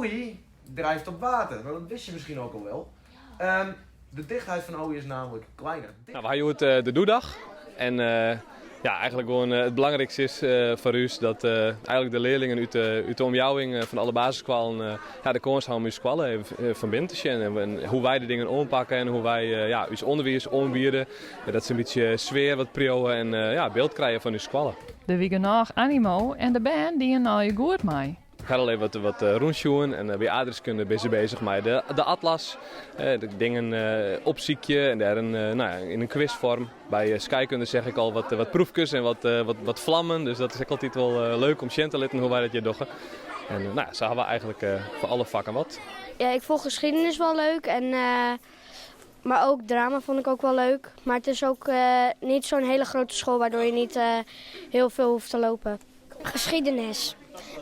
olie drijft op water. Nou, dat wist je misschien ook al wel. De dichtheid van olie is namelijk kleiner. Nou, we hebben de doedag. En ja, eigenlijk gewoon het belangrijkste is voor u dat eigenlijk de leerlingen uit de omjouwing van alle basisscholen de kans hebben om scholen even van binnen te zien. En hoe wij de dingen ompakken en hoe wij ons onderwijs ombieden. Dat ze een beetje sfeer wat priogen en beeld krijgen van uw scholen. Er wie genoeg animo en de band die er nou goed mee. Ik ga al even wat rondzoeken en bij Adris kunnen bezig met de atlas, de dingen opziekje en daar in een quizvorm. Bij scheikunde zeg ik al wat proefjes en wat vlammen, dus dat is ook altijd wel leuk om zien te laten hoe wij dat hier doen. En zo hebben we eigenlijk voor alle vakken wat. Ja, ik vond geschiedenis wel leuk, maar ook drama vond ik ook wel leuk. Maar het is ook niet zo'n hele grote school waardoor je niet heel veel hoeft te lopen. Geschiedenis.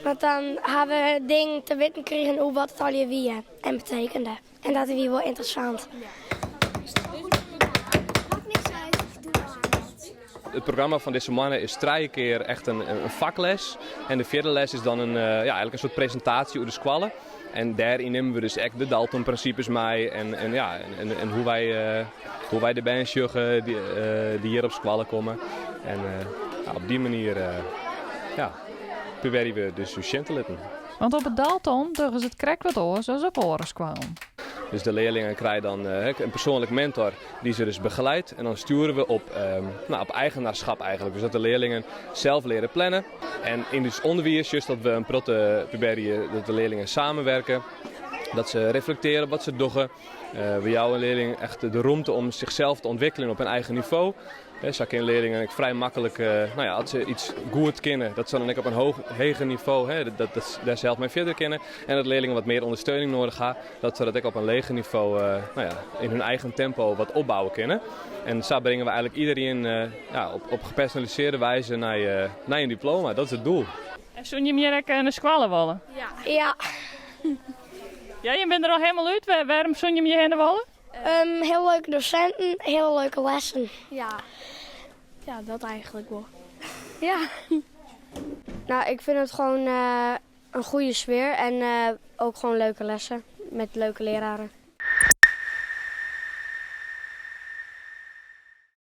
Want dan hebben we dingen te weten gekregen hoe wat het al je wie en betekende. En dat is weer wel interessant. Het programma van deze mannen is 3 keer echt een vakles. En de 4e les is dan eigenlijk een soort presentatie over de scholen. En daarin nemen we dus echt de Dalton-principes mee en hoe wij de bands juggen die hier op scholen komen. En op die manier proberen we dus uw te letten. Want op het Dalton durven ze het krek wat oor, zoals op oren kwamen. Dus de leerlingen krijgen dan een persoonlijk mentor die ze dus begeleidt. En dan sturen we op eigenaarschap eigenlijk. Dus dat de leerlingen zelf leren plannen. En in het onderwijs just dat we een proberen dat de leerlingen samenwerken. Dat ze reflecteren op wat ze doen. We jouwen leerlingen echt de ruimte om zichzelf te ontwikkelen op een eigen niveau. Zo kunnen leerlingen vrij makkelijk, als ze iets goed kennen, dat ze dan ook op een hoger niveau dat daar zelf mee verder kennen. En dat leerlingen wat meer ondersteuning nodig hebben, dat ze dat ook op een leger niveau in hun eigen tempo wat opbouwen kunnen. En zo brengen we eigenlijk iedereen op gepersonaliseerde wijze naar een diploma. Dat is het doel. En zou je meer naar scholen willen? Ja. Ja, je bent er al helemaal uit. Waarom zou je heen willen? Heel leuke docenten, heel leuke lessen. Ja, dat eigenlijk wel. Ja. Nou, ik vind het gewoon een goede sfeer en ook gewoon leuke lessen met leuke leraren.